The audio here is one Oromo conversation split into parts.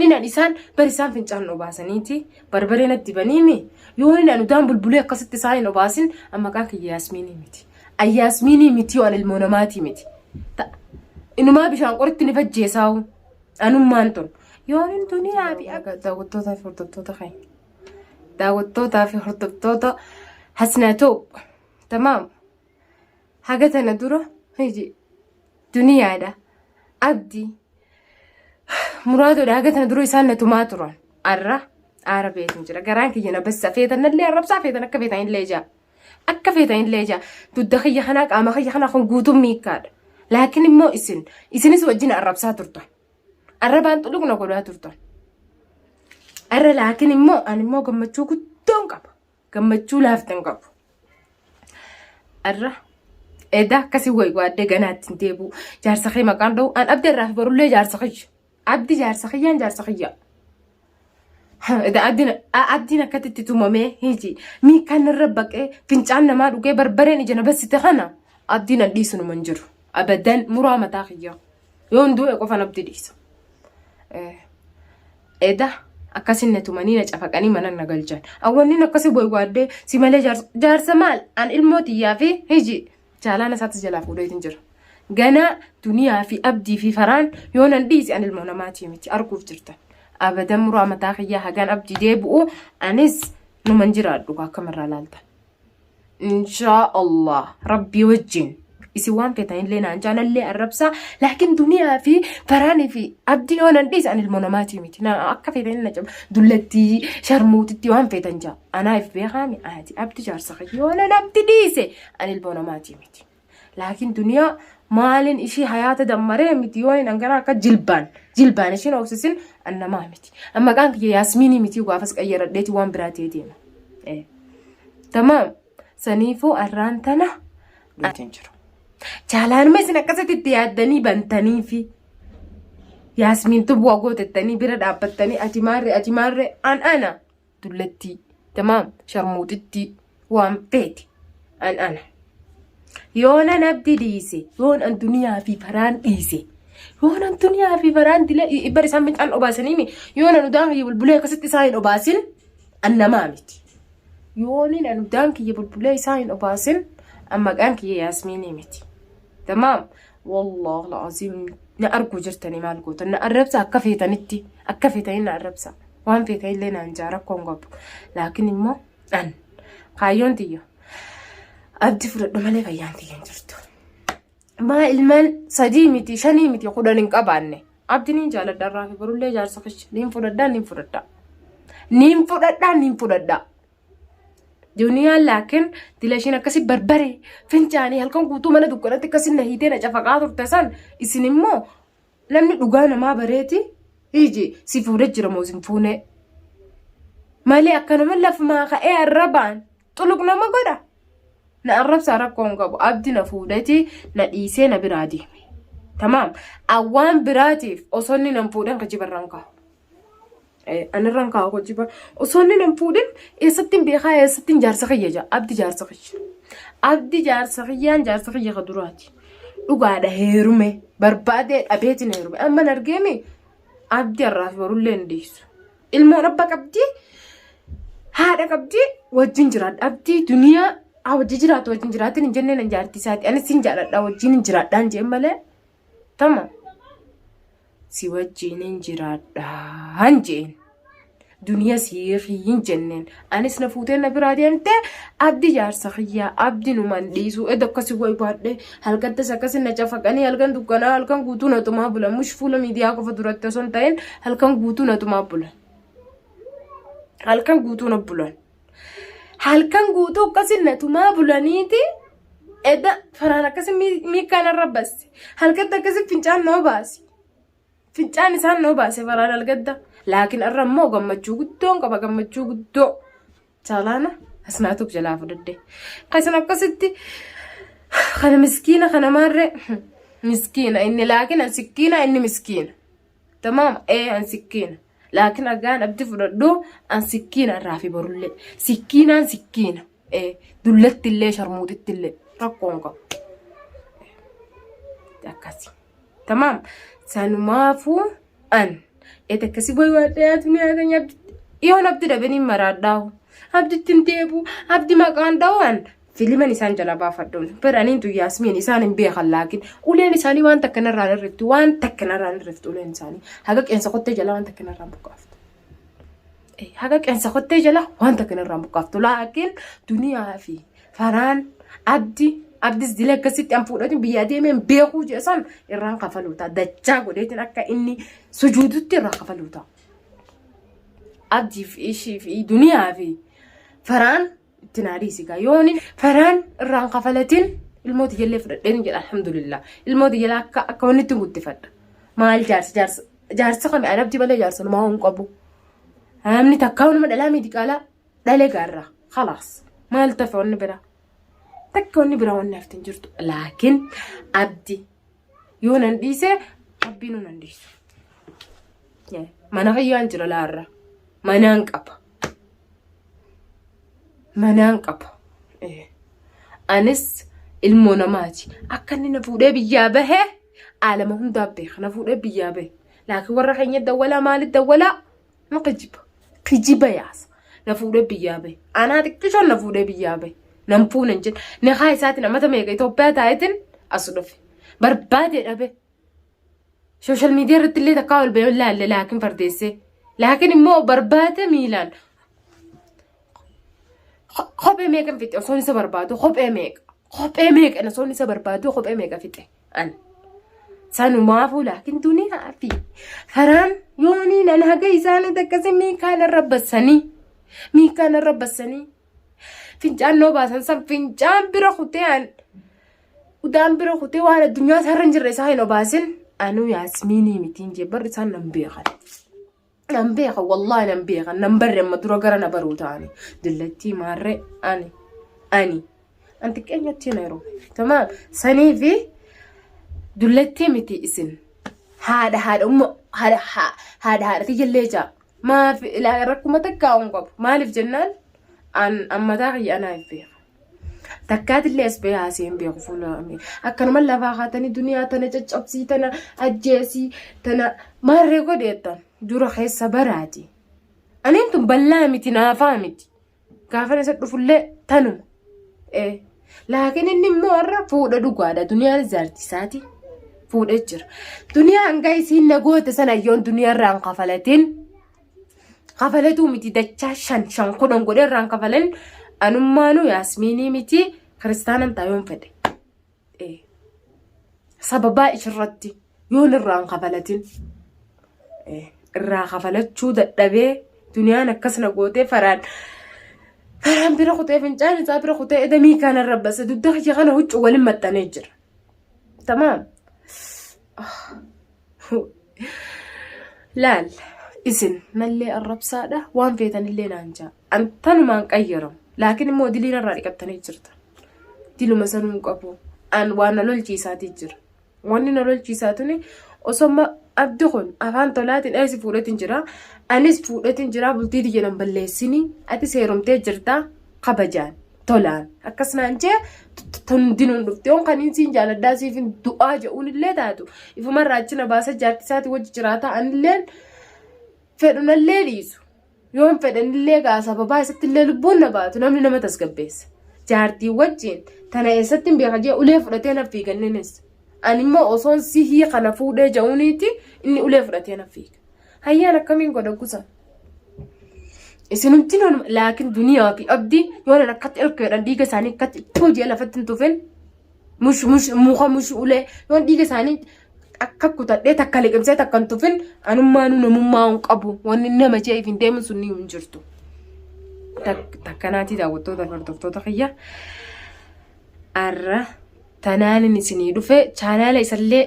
يونين الإنسان بريسان فنجان نوباسنيتي بربرين الدبانيمي يونين أنودان بلبلي قصة ساين نوباسن أما كان كي ياسميني متي أي ياسميني متي وأنا المونماتي متي إنه ما بيشان قرت نفجي ساو أنا ما أنتون يونين دنيا أبي داوتوتا في هردبتوتا خين داوتوتا في هردبتوتا حسناتو تمام حاجتنا درة هيجي دنيا ده أبدي مرادو ده حاجتنا درو يسالنا توماترون عربيت نجرا قرانك ينا بس سفيدنا اللي عرب سفيدنا كفيتين ليجا أكفيتين ليجا تدخي خناك أما خي خنا خن قوتم ميكاد لكن مو إسن سوجينا عرب ساترتون عربان تلقنا كلها ترتون لكن مو أنا مو قمتشو كتون قب قمتشو لافتن قب إذا كسي وادي جنات تنتبو جار سخي مكان دو أن أبدي راح برولي جار سخي عبدي جار سخيان جار سخيا إذا أدينا كتت تومامي هيجي مي كان ربك إيه فنجان ما دوكي بربرين جنا بس تخنا أدينا ديسون منجر أبدا مرامة تاخيا يوندو يقفنا بديس إذا أكاسين تومانينا أفكاني منن نقلجان أولين أكاسي وادي سيمالي جار سمال أن الموتي يافي هيجي جالانا ساتس جلا فودي تنجر غنا دنيا في أبدي في فران يونان ديسي عن المونمات يمتي أركوف جرتا أبدا مرا متاخيا هغان أبدي ديبو أنس نمنجرات دوكا كاميرا لالتا إن شاء الله ربي وجين يسوان كتاين لنا أنجانا اللي الربسة لكن دنيا في فراني في أبدي يونان ديسي عن المونمات يمتي نا أكا في دين نجم دولتي شرموتي وان في تنجا أنا في بيخامي عادي أبدي جار سخي يونان أبدي ديسي عن المونمات يمتي لكن دنيا مالين إشي حياة دمره متيوين أنقرا كجلبان إشي نوكسسين أنا ما متي أما كان كي ياسميني متي وقافس أي رديتي وان براتي دينا إيه تمام سنيفو أرانتنا تنجرو جالان ما سنكسة تتيادني بنتني في ياسمين تبوا قوت التاني برد أبتني أتماري أنا دلتي تمام شرموتتي وان بيتي أنا يونا نبدي ديسي يون الدنيا في فران ديسي يون الدنيا في فران دي إبري سامت عن أباسنيمي يونا ندام يبلبلي كست ساين أباسن أنا مامتي يوني ندام كي يبلبلي ساين أباسن أما كان كي ياسميني متي تمام والله العظيم نأرجو جرتني مالكوت أنا الربسة أكفيتنتي أكفيتين الربسة وان في كي لنا نجارك كونغوب لكن ما أن قايون تيو أبدي فرد مالي فيانتي ينجرتو ما المن صديمتي شنيمتي خدان انقباني أبدي نينجال الدرافي برولي جار سخش نيم فردا دنيا لكن تلاشينا كسي بربري فنجاني هلكن قوتو مانا دكانات كسي نهيتين أجافقات ورتسان إسنمو لمن دقانا ما بريتي يجي سيفورة جرموزن فوني مالي أكنا ملف ما خائع الربان طلقنا ما قدا نقرب سارة كونغابو أبدي نفودتي نديسي نبرادي تمام أوان براتيف أصني نمفودن كجيب الرنكا أنا الرنكا كجيب أصني نمفودن يستين بيخا يستين جار سخية جا أبدي جار سخية خدراتي وقاعدة هيرمي بربادة أبيتي نهرمي أما نرجمي أبدي الرافي برولين ديسو المربك أبدي هذا أبدي وجنجرات أبدي دنيا أو جيرات وجنجرات نجنن نجارتي ساتي أنا سنجارات أو جنجرات دان جملة تمام سوى جنجرات هنجين دنيا سيرين جنن أنا سنفوتين نبرادي أنت أبدي جار سخيا أبدي نمان ديسو إذا كسوي بعد هل قد سكس النجافك أني هل كان دكانا هل كان قوتنا تما بلا مش فولا ميديا كفدرات تسنتين هل كان قوتنا تما بلا هل كان قوتنا بلا هل كان قوتو كسنة تما بلانيتي إذا فرانا كسن مي كان الربس هل قد كسن فنجان نوباسي فنجان إنسان نوباسي فرانا القدة لكن الرمو قمتشو قدون قمتشو قدو شالانا أسمعتك جلافو ددي قيسنا قصدي خانا مسكينة خانا مرة مسكينة إني لكن السكينة إني مسكينة تمام إيه عن سكينة لكن أجان أبدي فردو عن سكينة رافي برولي سكينة إيه دلت اللي شرموت اللي ركونك تأكسي تمام سنمافو أن Eetakasi boy waadhayaatu ni haaganya abdi yoon abdi dhabanii maraadhaawu abdi ittiin deebu abdi maqaan dhawaan filiman isaan jala baafadhuun biraniin tu yaasmiin isaan hin beekan laakiin uleen isaanii waan takka narraan irratti waan takka narraan irratti uleen isaanii haga qeensa qottee jala waan takka narraan buqqaaftu. Haga qeensa qottee jala waan takka narraan buqqaaftu laakiin duniyaa fi faraan abdis dila akkasitti an fuudhatiin biyyaa deemeen beekuu jeesan irraan kafaluuta dachaa godheetiin akka inni sujuudutti irraan kafaluuta. Abdii fi ishii fi duniyaa fi faraan ittiin haadhiisigaa yooni faraan irraan kafalatiin ilmooti jallee fudhadheen jedha alhamdulillah ilmooti jala akka wanni ittiin guttifadha maal jaarsa kame an abdii malee jaarsa numaa hin qabu namni takkaa nama dhalaa miidhaqaalaa dhalee gaarraa khalaas maal tafe wanni biraa takka wanni biraa wanni haftiin jirtu laakiin abdi yoo nan dhiise abbii nu nan dhiisu mana fayyaan jira laarra manaan qaba. Manaan qaba. Anis ilmoo namaati. Akka inni na fuudhee biyyaa bahee alama hundaa beeka na fuudhee biyyaa bahee. Laakiin warra keenya dawwalaa maaliif dawwalaa? Ma kijiba. Kijiba yaasa. Na fuudhee biyyaa bahee. Anaa xiqqishoon na fuudhee biyyaa bahee. Nan fuunan jedhe. Neekaa isaatiin amata meeqa Itoophiyaa taayitiin as dhufe. Barbaadee dhabe. Sooshaal miidiyaa irratti illee takkaa ol bahee laalle laakiin fardeessee. Laakiin immoo barbaade miilaan. Kophee meeqa fixe osoo isa barbaadu kophee meeqa osoo isa barbaadu kophee meeqa fixe an sanumaafuu laakiin duniyaa fi faraan yoonii nan haga isaanii takkasi miikaan irra bassanii fincaan noo baasan san fincaan bira kutee udaan bira kutee waan addunyaa isaarra hin jirre isaa hin obaasin anuu yaasmiinii mitiin jee barri isaan nan beekan. Nambeeka wallahi nambeeka nambarre madura gara na baruu taani dillatti marre ani anti keenyatti nairobi tamam sanii fi dillatti miti isin haadha tijalleeja maaf ilaa rakkuma takkaa on qabu maaliif jennaan an ammataa xiyyaanaa ifeeqa takkaatillee as bee haaseen beeku fuula akkanuma lafaa haatanii duniyaa tana caccabsii tana ajjeesii tana marree godheettan dura keessa baraati. Aniin tun bal'aa miti naafaa miti. Gaafa isa dhufullee tanuma. Laakiin inni immoo warra fuudha dhugaadha. Duniyaan ijaartisaati. Fuudhee jira. Duniyaa hanga isiin nagoota sana yoon duniyaa irraan kafalatuu miti dachaa shan kudhan godhee irraan kafalan anummaanuu yaasmiinii miti kiristaanan taayoon fedhe. Sababaa ishirratti yoon irraan kafalatin. Irraa kafalachuu dadhabee duniyaan akkasna gootee faraan bira kutee fincaan isaa bira kutee edamii kana rabbase dudda kiyya kana huccuu waliin maxxanee jira. Tamaam. Laal isin mallee arrabsaadha waan feetanillee naan jaa. Antanumaan qayyaramu laakiin immoo diliin irraa dhiqattanii jirta. Diluma sanuu qabu an waan na lolchiisaatii jira. Wanni na lolchiisaatuni osoo abdi kun afaan tolaatiin eessi fuudhatiin jira. Anis fuudhatiin jira bultii jedhan balleessini. Ati seerumtee jirta kabajaan tolaan. Akkasumaan jee dinuun dhufte yoon kan siin jaaladhaa siifin du'aa jedhuun illee taatu. Ifuma raachina baasa jaartisaati wajji jiraata anilleen fedhunallee dhiisu. Yoon fedhanillee gaa sababaa isatti illee lubbuun na baatu namni nama tasgabbeessa. Jaartii wajjin tana eessatti hin beeka jee ulee fudhatee na fiigannenis. Animmoo osoon sihii kana fuudhee ja'uuniiti inni ulee fudhatee na fiiga. Hayyaan akkamiin godha gusa. Isinumti noonu laakiin duniyaa fi abdii yoon akkatti ilkeedhaan dhiiga isaanii akkatti hojii lafatti hin tufin muka ulee yoon dhiiga isaanii akka kutadhee takka liqimsee takka hin tufin anummaanuu namummaa hin qabu wanni nama jee ifin deemin sun ni hin jirtu. Takkanaatii daawwattoota hordoftoota kiyya arra. Tanaanin isinii dhufe chaanaala isallee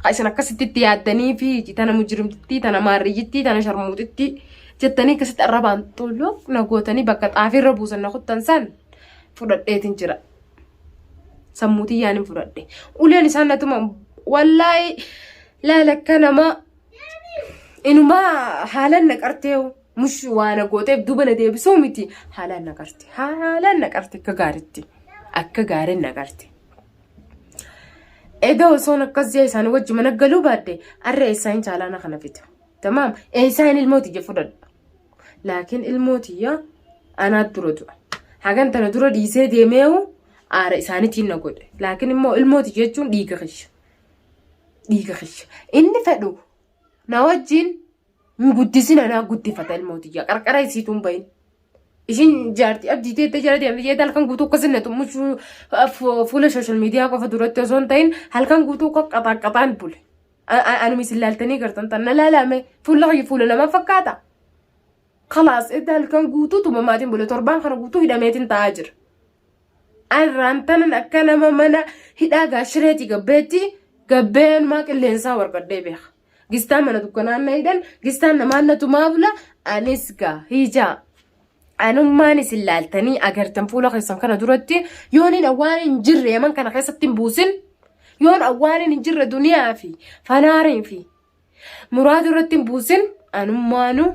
isin akkasitti yaaddanii fi tana mujrimtitti tana maarriyyittii tana sharmuutitti jettanii akkasitti arrabaan toloo nagootanii bakka xaafiirra buusan na kuttan san fudhadheetiin jira. Sammuutii yaanin fudhadhe. Uleen isaan natuma wallaahi laalakka nama inumaa haalaan naqartee mush waa nagooteef duuba na deebisuu miti haalaan naqarte akka gaariin naqarte. Edaa osoon akkas jee isaanii wajji mana galuu baadde arra eessaan chaalaana kana fite. تمام إنسان الموت جفرد لكن الموت يا أنا تردو حاجة أنت ندرو دي سيد يميو إنساني تينا قد لكن الموت جيتشون ديك خش إني فدو نواجين مقدسين أنا قد فتى الموت يا كركرا يسيتون بين إيشين جارتي أبدي تجارتي أبدي هل قوتو كسنة مش فول السوشيال ميديا كوفا دورت تزون تين هل قوتو قطعان بول أنا مسلالتني قرطن تنا لا ما فول لما فكاتا خلاص إنت هل قوتو تما ماتين بول تربان خنا قوتو هدا ميتين تاجر أرانتنا أكنا مانا هدا قاشرتي قبين ما كل إنسان ورقدي بيخ قستان منا دكانان نيدن قستان نمانا تمابلا أنسكا هيجا أنا ما نسلالتني أجرتم فولا خيسان كنا دورتي يونين أوان نجر يمن كنا خيسة تنبوسن يون أوان نجر دنيا في فنارين في مراد دورتي نبوسن أنا مانو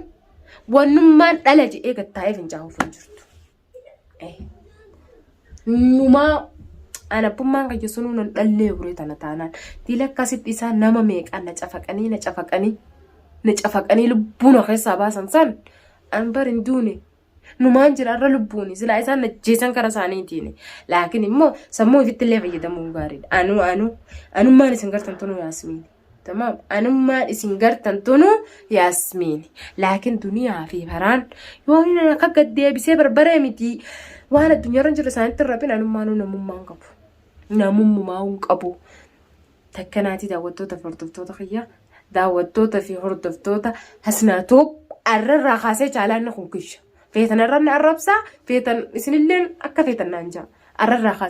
ونمان ألاجي إيه كتايف نجاو فنجرت إيه نما أنا بمان كجسونو نللي وريت أنا تانان تيلك كاسيت إنسان نما ميك أنا نجافكني لبونا خيسة باسن سن أنا برندوني نمان جرار لبوني سلا إنسان نجيسان كراساني تيني لكن إمو سموه في التلفزيون يدا مغارد أنو ما نسنجر تنتونو ياسمين تمام أنا ما نسنجر تنتونو ياسمين لكن دنيا في فران يوين أنا كقد دي بسبب برامتي وانا الدنيا رنجر سانت الربين أنا ما نمو ما نقبو نمو ما نقبو تكناتي داوتوتا فرطفتوتا خيا داوتوتا في هردفتوتا هسناتوب الرر خاسيج على أنه كش فيتن الرن الربسة فيتن سنلين أكا فيتن نانجا الرر خاس